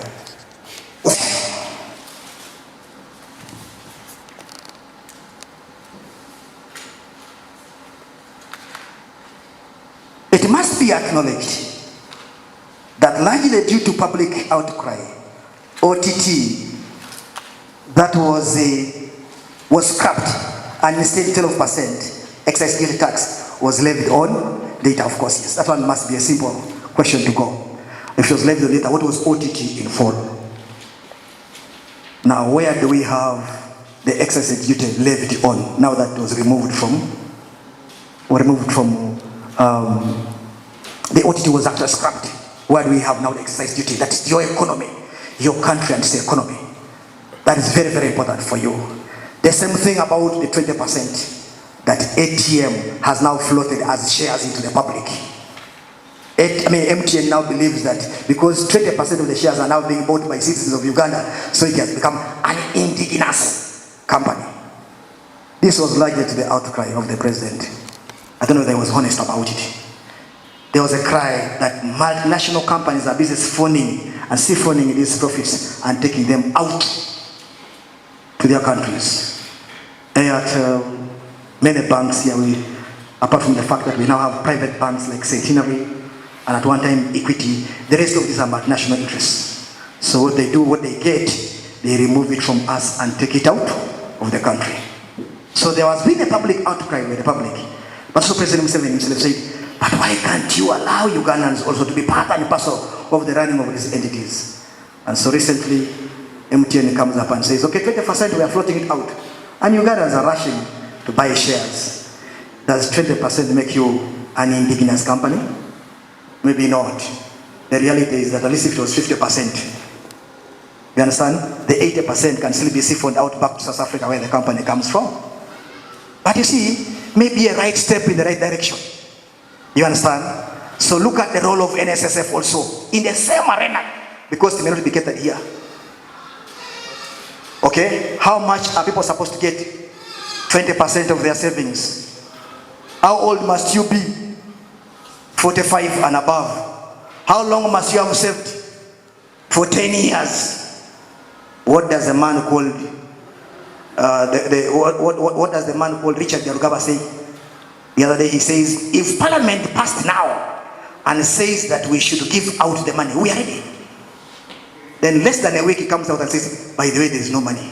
It must be acknowledged that largely due to public outcry, OTT that was scrapped and instead 12% excise duty tax was levied on data, of course, yes. That one must be a simple question to go. If it was levied on data, what was OTT in full? Now, where do we have the excise duty levied on now that it was removed from the OTT was actually scrapped? Where do we have now the excise duty? That is your economy, your country and its economy. That is very, very important for you. The same thing about the 20% that ATM has now floated as shares into the public. MTN now believes that because 20% of the shares are now being bought by citizens of Uganda, so it has become an indigenous company. This was largely to the outcry of the president. I don't know if he was honest about it. There was a cry that multinational companies are busy siphoning and siphoning these profits and taking them out to their countries. At many banks here, apart from the fact that we now have private banks like Centenary and at one time Equity, the rest of these are multinational interests. So what they do, what they get, they remove it from us and take it out of the country. So there has been a public outcry with the public. But so President Museveni himself said, but why can't you allow Ugandans also to be part and parcel of the running of these entities? And so recently, MTN comes up and says, okay, 20% we are floating it out. And Ugandans are rushing to buy shares. Does 20% make you an indigenous company? Maybe not. The reality is that at least if it was 50%, you understand? The 80% can still be siphoned out back to South Africa where the company comes from. But you see, maybe a right step in the right direction. You understand? So look at the role of NSSF also in the same arena, because it may not be catered here. Okay? How much are people supposed to get? 20% of their savings. How old must you be? 45 and above. How long must you have saved? For 10 years. What does a man called what does the man called Richard Yarugaba say? The other day he says, if Parliament passed now and says that we should give out the money, we are ready. Then less than a week he comes out and says, by the way, there is no money.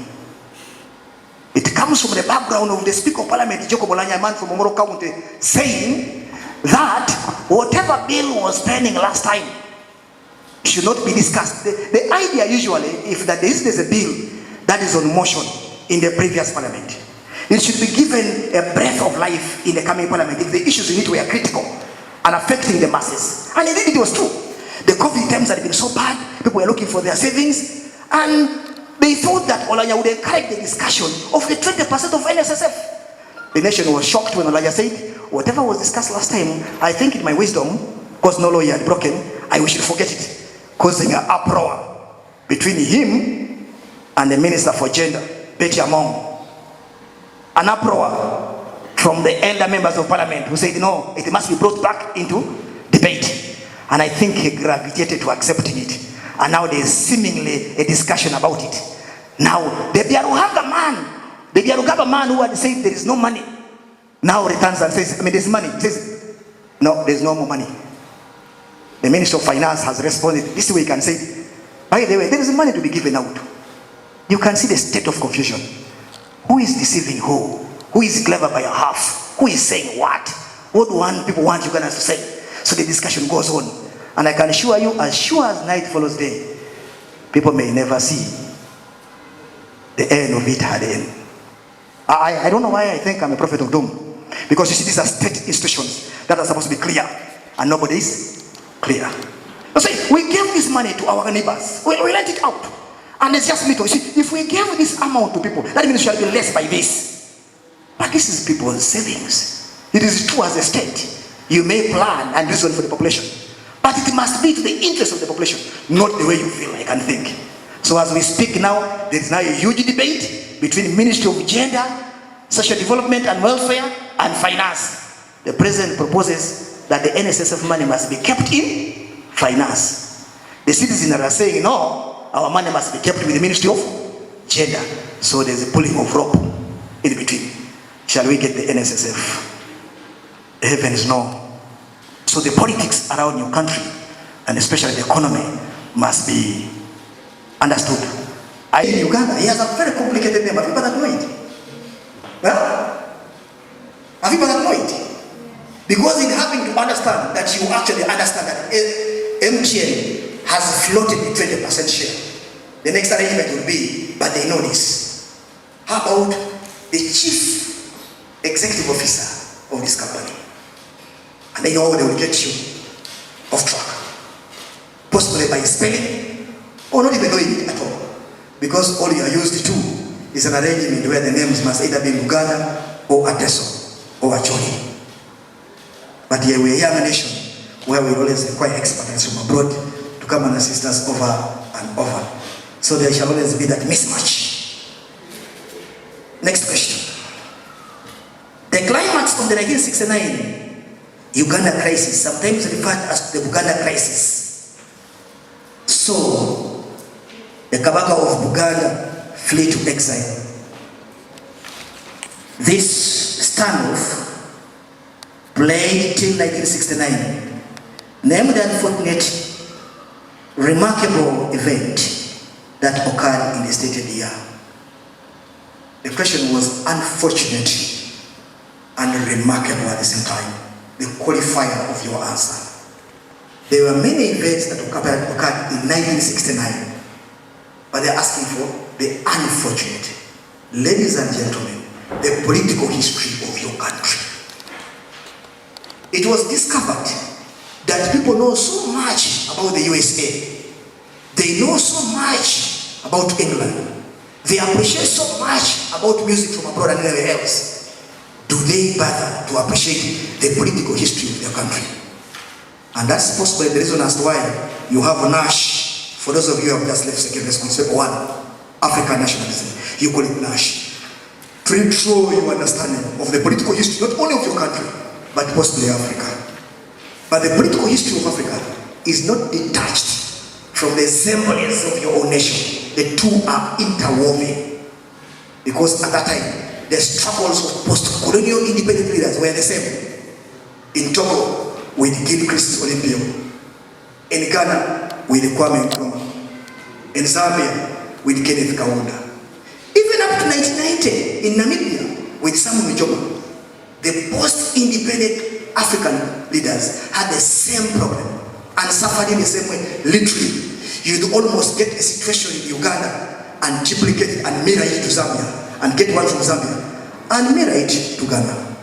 It comes from the background of the Speaker of Parliament, Joko Bolanya, a man from Omoro County, saying that whatever bill was pending last time, should not be discussed. The idea usually, if that there's a bill that is on motion in the previous parliament, it should be given a breath of life in the coming parliament if the issues in it were critical and affecting the masses. And indeed it was true. The COVID times had been so bad, people were looking for their savings, and they thought that Olanya would encourage the discussion of the 20% of NSSF. The nation was shocked when Olanya said, whatever was discussed last time, I think in my wisdom, because no lawyer had broken, we should forget it, causing an uproar between him and the Minister for Gender, Betty Among. An uproar from the elder members of parliament who said, no, it must be brought back into debate. And I think he gravitated to accepting it. And now there is seemingly a discussion about it. Now, the Biarugaba man who had said there is no money, now returns and says, there's money. He says, no, there's no more money. The Minister of Finance has responded this week and said, by the way, there is money to be given out. You can see the state of confusion. Who is deceiving who? Who is clever by a half? Who is saying what? What do people want Ugandans to say? So the discussion goes on. And I can assure you, as sure as night follows day, people may never see the end of it at the end. I don't know why I think I'm a prophet of doom. Because you see, these are state institutions that are supposed to be clear. And nobody is clear. You see, we gave this money to our neighbors. We lent it out. And it's just little. You see, if we gave this amount to people, that means we shall be less by this. But this is people's savings. It is true as a state. You may plan and reason for the population, but it must be to the interest of the population, not the way you feel like and think. So as we speak now, there is now a huge debate between Ministry of Gender, Social Development and Welfare, and Finance. The President proposes that the NSSF money must be kept in Finance. The citizens are saying, no, our money must be kept with the Ministry of Gender. So there's a pulling of rope in between. Shall we get the NSSF? Heavens no. So the politics around your country, and especially the economy, must be understood. In Uganda, he has a very complicated name. Have you better know it? Well, have you better know it? Because in having to understand that you actually understand that MTN has floated the 20% share. The next arrangement will be, but they know this. How about the chief executive officer of this company? And they know they will get you off track. Possibly by spelling, or not even knowing it at all. Because all you are used to is an arrangement where the names must either be Uganda or Ateso or Acholi. But here we are a young nation where we always require expertise from abroad to come and assist us over and over. So there shall always be that mismatch. Next question. The climax of the 1969 Uganda crisis, sometimes referred as the Buganda crisis. So, the Kabaka of Buganda fled to exile. This standoff played till 1969, named the unfortunate, remarkable event that occurred in the stated year. The question was unfortunate and remarkable at the same time. The qualifier of your answer. There were many events that occurred in 1969, but they're asking for the unfortunate. Ladies and gentlemen, the political history of your country. It was discovered that people know so much about the USA. They know so much about England. They appreciate so much about music from abroad and anywhere else. Do they bother to appreciate the political history of their country? And that's possibly the reason as to why you have NASH. For those of you who have just left secondary school, say one, African nationalism, you call it NASH. To ensure your understanding of the political history, not only of your country, but possibly Africa. But the political history of Africa is not detached from the semblance of your own nation. The two are interwoven. Because at that time, the struggles of post-colonial independent leaders were the same. In Togo, with Gilchrist Olympio. In Ghana, with Kwame Nkrumah. In Zambia, with Kenneth Kaunda. Even up to 1990, in Namibia, with Samu Nujoma, the post-independent African leaders had the same problem. and suffered in the same way. Literally, you'd almost get a situation in Uganda and duplicate it and mirror it to Zambia, and get one from Zambia and mirror it to Ghana.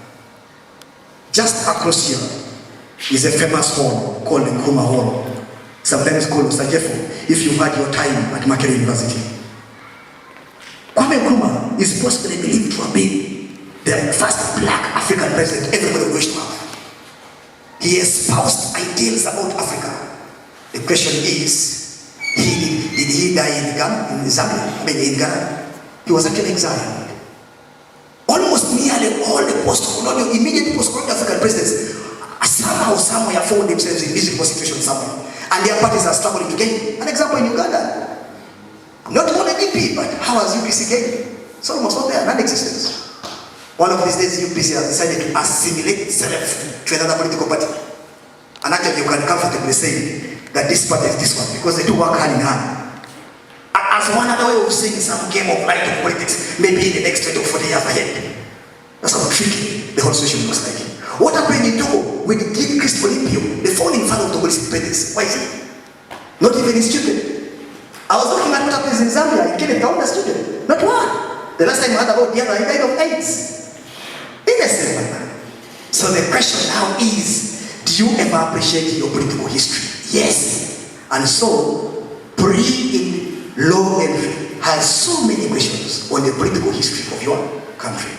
Just across here is a famous hall called the Nkrumah Hall, sometimes called Xavier, if you've had your time at Makerere University. Kwame Nkrumah is possibly believed to have been the first black African president everybody wished to have. He espoused ideals about Africa. The question is, did he die in Zambia? In Ghana? He was actually exiled. Almost nearly all the post-colonial, immediate post-colonial African presidents somehow, somewhere found themselves in miserable situations somewhere. And their parties are struggling to gain. An example in Uganda. Not only DP, but how has UPC gained? It's almost not there, non-existence. One of these days, UPC has decided to assimilate itself to another political party. And actually, you can comfortably say that this party is this one, because they do work hand in hand. As one other way of saying some game of light of politics, maybe in the next 20 or 40 years ahead. That's how tricky the whole situation was like. What happened in Togo with King Christ Olympio, the founding father of Togolese independence? Why is it? Not even his children. I was looking at what happens in Zambia, in Kenya, found a student. Not one. The last time I heard about Diana, he died of AIDS. Innocent man. So the question now is, do you ever appreciate your political history? Yes. And so, pre-law entry has so many questions on the political history of your country.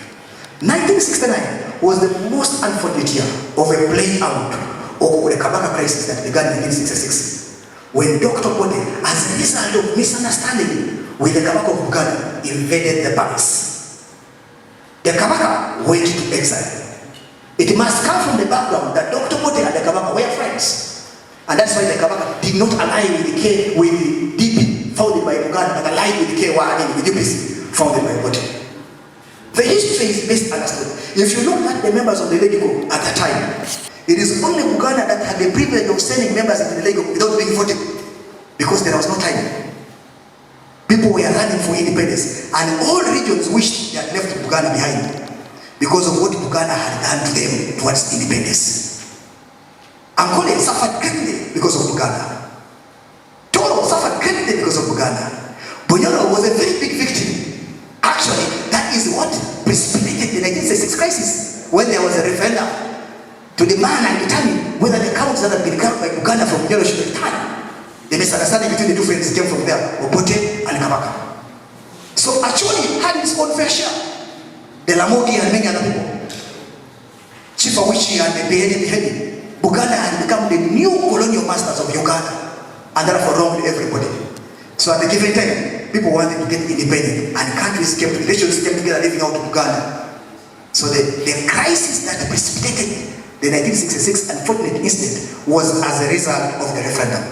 1969 was the most unfortunate year of a play out of the Kabaka crisis that began in 1966, when Dr. Bode, as a result of misunderstanding with the Kabaka of Uganda, invaded the palace. The Kabaka went to exile. It must come from the background that Dr. Bode and the Kabaka were friends. And that's why the Kabaka did not align with the DP founded by Uganda, but aligned with the KWA, with UPC founded by Bode. The history is best understood. If you look at the members of the Legico at that time, it is only Uganda that had the privilege of sending members into the Legico without being voted, because there was no time. People were running for independence, and all regions wished they had left Uganda behind because of what Uganda had done to them towards independence. Ankole suffered greatly because of Uganda. Toro suffered greatly because of Uganda. Bunyoro was a very big victim. Actually, that is what precipitated the 1966 crisis, when there was a referendum to demand and determine whether the counties that had been carried by Uganda from Bunyoro should return. The misunderstanding between the two friends came from there, Obote and Kabaka. So actually, had its own fair share. The Lamogi and many other people, Chief Awichi and the Behedi, Uganda had become the new colonial masters of Uganda, and therefore wronged everybody. So at the given time, people wanted to get independent, and nations came together living out of Uganda. So the crisis that precipitated the 1966 unfortunate incident was as a result of the referendum.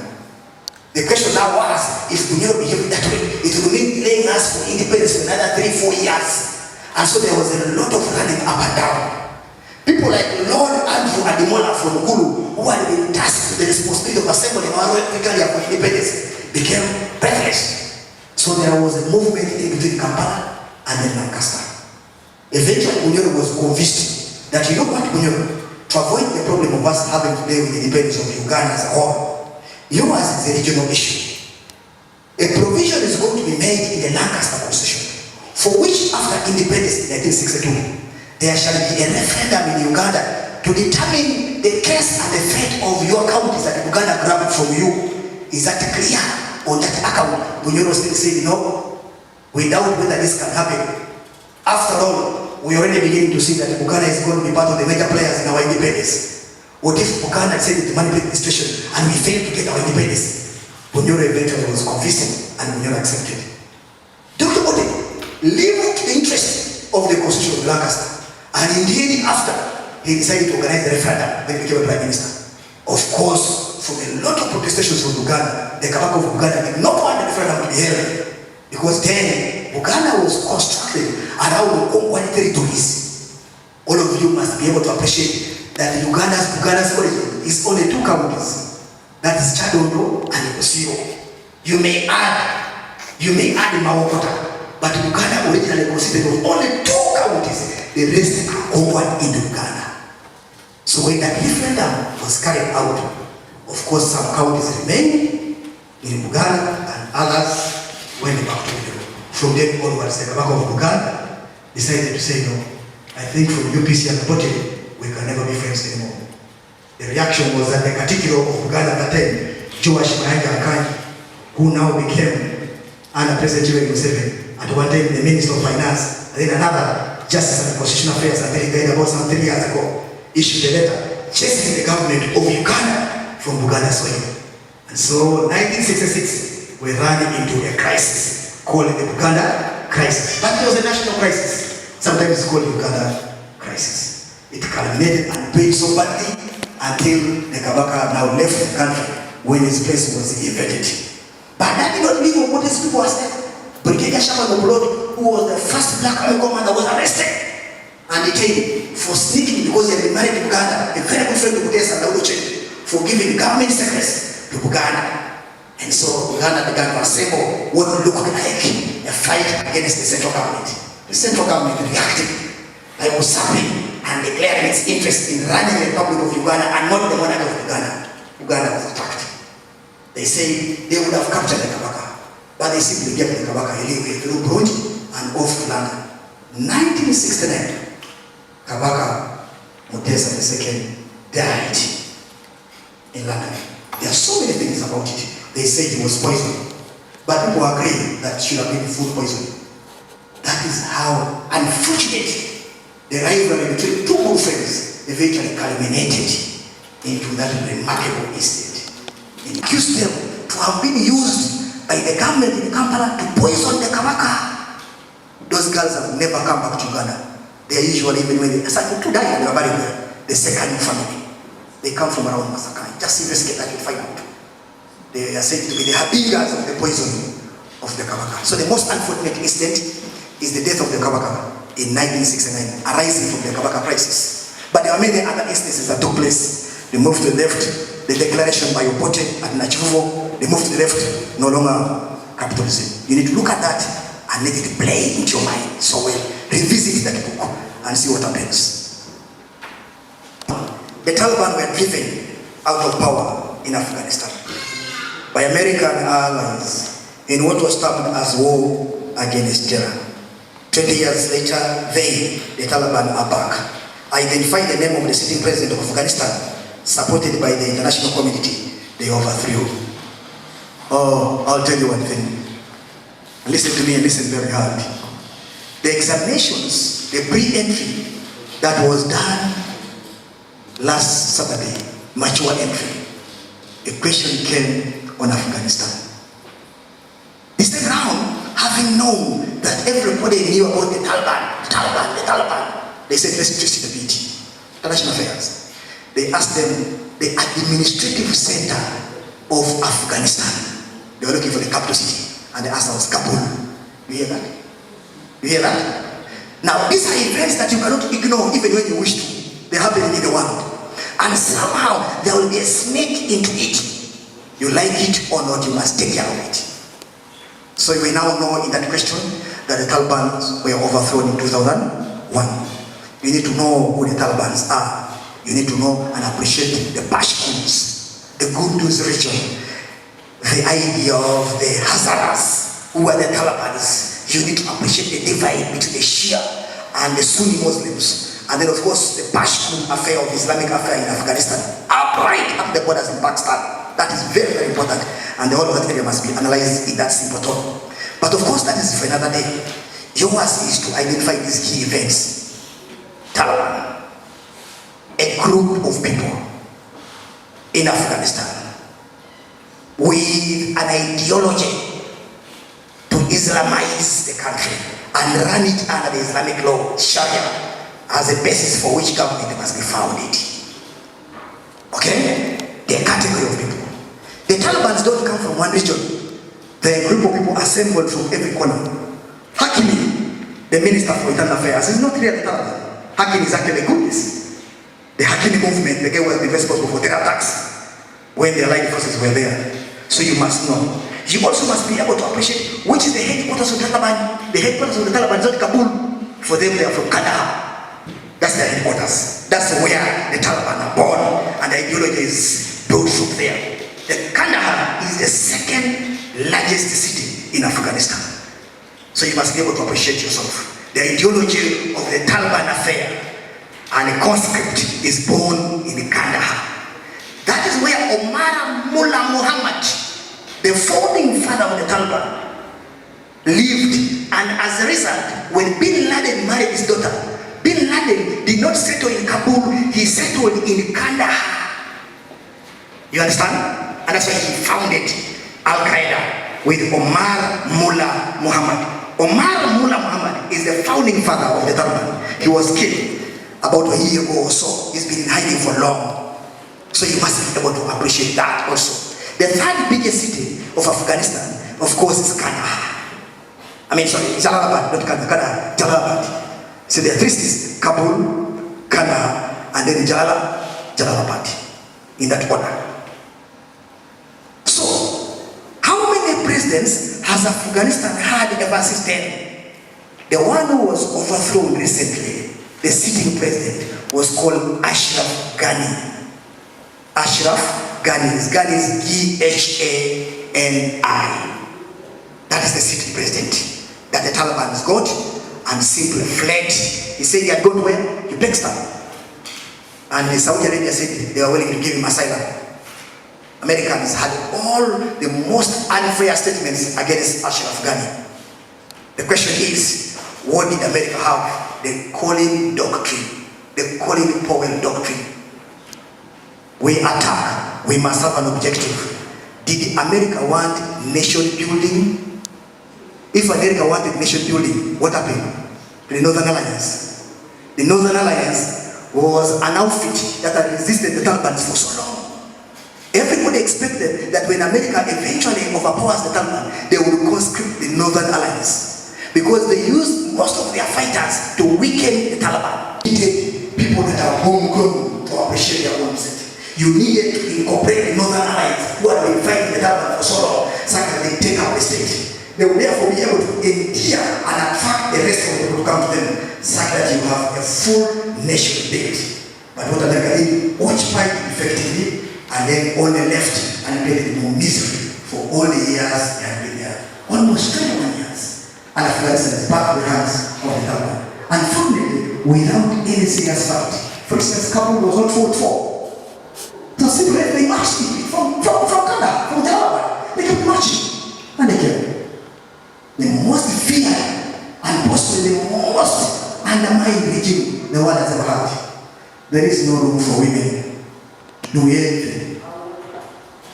The question now was, if Bunyoro behaved that way, it would mean delaying us for independence for another 3-4 years. And so there was a lot of running up and down. People like Lord Andrew Adimola from Gulu, who had been tasked with the responsibility of assembling our Victoria for independence, became breathless. So there was a movement in between Kampala and then Lancaster. Eventually, Bunyoro was convinced that, you know what, Bunyoro, to avoid the problem of us having to deal with the independence of Uganda as a whole, yours is a regional issue. A provision is going to be made in the Lancaster Constitution, for which after independence in 1962, there shall be a referendum in Uganda to determine the case and the fate of your counties that Uganda grabbed from you. Is that clear? On that account, Bunyoro still said, no, we doubt whether this can happen. After all, we already beginning to see that Uganda is going to be part of the major players in our independence. What if Uganda said to manipulate the situation and we fail to get our independence? Bunyoro eventually was convincing, and Bunyoro accepted. Dr. Bode lived the interest of the Constitution of Lancaster, and indeed after, he decided to organize the referendum when he became a Prime Minister. Of course, from a lot of protestations from Uganda, the Kabaka of Uganda did not want the referendum to be held, because then Uganda was constructed around the Kongwani territories. All of you must be able to appreciate that Uganda's origin is only 2 counties. That is Chadondo and Osiro. You may add Mawokota, but Uganda originally consisted of only 2 counties. The rest are Kongwani in Uganda. So when that referendum was carried out Of course, some counties remained in Buganda and others went back to Burundi. From then onwards, the Kabaka of Buganda decided to say no. I think from UPC and Pottery, we can never be friends anymore. The reaction was that the Katikiro of Buganda at that time, Joash Mayanja Akanyi, who now became under President Xavier Museveni, at one time the Minister of Finance, and then another Justice and Constitutional Affairs, I think about some 3 years ago, issued a letter chasing the government of Uganda from Buganda soil. And so 1966, we ran into a crisis called the Buganda crisis. But it was a national crisis. Sometimes it's called Uganda crisis. It culminated and paid so badly until the Kabaka now left the country when his place was evaded. But that did not leave what these people were saying. Brigadier Shaman Obolodi, who was the first black army commander, was arrested and detained for sneaking because he had been married to Uganda, a very good friend to Buganda and Uche, for giving government secrets to Uganda. And so Uganda began to assemble what looked like a fight against the central government. The central government reacted by usurping and declaring its interest in running the Republic of Uganda and not the monarchy of Uganda. Uganda was attacked. They say they would have captured the Kabaka, but they simply gave the Kabaka a leeway through Burundi and off to London. 1969, Kabaka Mutesa II died in London. There are so many things about it. They say he was poisoned, but people agree that it should have been food poisoning. That is how unfortunate the rivalry between two good friends eventually culminated into that remarkable incident. It accused them to have been used by the government in Kampala to poison the Kabaka. Those girls have never come back to Uganda. They are usually, even when they to die and they are buried there, the second family. They come from around Masakai. Just investigate that, you'll find out. They are said to be the harbingers of the poisoning of the Kabaka. So the most unfortunate incident is the death of the Kabaka in 1969, arising from the Kabaka crisis. But there are many other instances that took place. They moved to the left, the declaration by Obote at Nachivuvo, they moved to the left, no longer capitalism. You need to look at that and let it play into your mind so well. Revisit that book and see what happens. The Taliban were driven out of power in Afghanistan by American allies in what was termed as war against terror. 20 years later, the Taliban are back. I identified the name of the sitting president of Afghanistan, supported by the international community. They overthrew. Oh, I'll tell you one thing. Listen to me and listen very hard. The examinations, the pre-entry that was done last Saturday, mature entry, a question came on Afghanistan. This time round, having known that everybody knew about the Taliban, they said, let's twist the beat. International affairs. They asked them the administrative center of Afghanistan. They were looking for the capital city, and the answer was Kabul. You hear that? You hear that? Now, these are events that you cannot ignore even when you wish to. They happen in the world. And somehow there will be a snake into it. You like it or not, you must take care of it. So we now know in that question that the Taliban were overthrown in 2001. You need to know who the Taliban are. You need to know and appreciate the Pashtuns, the Gunduz region, the idea of the Hazaras, who are the Taliban. You need to appreciate the divide between the Shia and the Sunni Muslims. And then of course the Pashtun affair of Islamic affair in Afghanistan, right up the borders in Pakistan. That is very, very important. And the whole of that area must be analyzed in that simple tone. But of course that is for another day. Yours is to identify these key events. Taliban, a group of people in Afghanistan with an ideology to Islamize the country and run it under the Islamic law, Sharia, as a basis for which government must be founded. Okay? The category of people. The Taliban don't come from one region. They're a group of people assembled from every corner. Hakimi, the Minister for Internal Affairs, is not really the Taliban. Hakimi is actually the goodness. The Hakimi movement, the guy who was responsible for terror attacks when the allied forces were there. So you must know. You also must be able to appreciate which is the headquarters of the Taliban. The headquarters of the Taliban is not Kabul. For them, they are from Kandahar. That's their headquarters. That's where the Taliban are born, and the ideology is troop there. The Kandahar is the second largest city in Afghanistan. So you must be able to appreciate yourself. The ideology of the Taliban affair and a conscript is born in Kandahar. That is where Omar Mullah Muhammad, the founding father of the Taliban, lived. And as a result, when Bin Laden married his daughter, Bin Laden did not settle in Kabul, he settled in Kandahar. You understand? And that's why he founded Al-Qaeda with Omar Mullah Muhammad. Omar Mullah Muhammad is the founding father of the Taliban. He was killed about a year ago or so. He's been in hiding for long. So you must be able to appreciate that also. The third biggest city of Afghanistan, of course, is Kandahar. Jalalabad, not Kandahar, Jalalabad. So there are three cities: Kabul, Kandahar, and then Jalalabad, in that order. So, how many presidents has Afghanistan had ever since then? The one who was overthrown recently, the sitting president, was called Ashraf Ghani. Ashraf Ghani is Ghani. That is the sitting president that the Taliban got and simply fled. He said he had gone where? To Pakistan. And Saudi Arabia said they were willing to give him asylum. Americans had all the most unfair statements against Ashraf Ghani. The question is, what did America have? The Colin Doctrine. The Colin Powell Doctrine. We attack, we must have an objective. Did America want nation building? If America wanted nation building, what happened to the Northern Alliance? The Northern Alliance was an outfit that had resisted the Taliban for so long. Everybody expected that when America eventually overpowers the Taliban, they would conscript the Northern Alliance, because they used most of their fighters to weaken the Taliban. You needed people that are homegrown to appreciate their own set. You needed to incorporate the Northern Alliance who had been fighting the Taliban for so long, so that they take out the state. They will therefore be able to endear and attract the rest of the people to come to them, so that you have a full nation built. But what America did, occupied effectively, and then only left and created more misery for all the years they had been there. Almost 21 years. And Afghanistan is back in the hands of the Taliban. Unfortunately, without any serious fight. For instance, Kabul was not fought for. So simply they marched from Kandahar, from Jalalabad. They kept marching. And they kept. The most feared and possibly the most undermined regime the world has ever had. There is no room for women. No anything.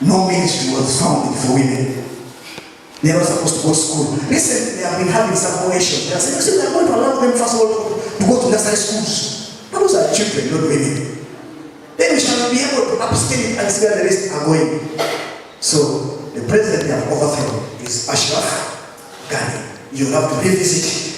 No ministry was founded for women. They are not supposed to go to school. Recently, they have been having some coalition. They are saying, they are going to allow them first of all to go to nursery schools. But those are children, not women. Then we shall be able to abstain and see where the rest are going. So, the president they have overthrown is Ashraf Ghani. You have to revisit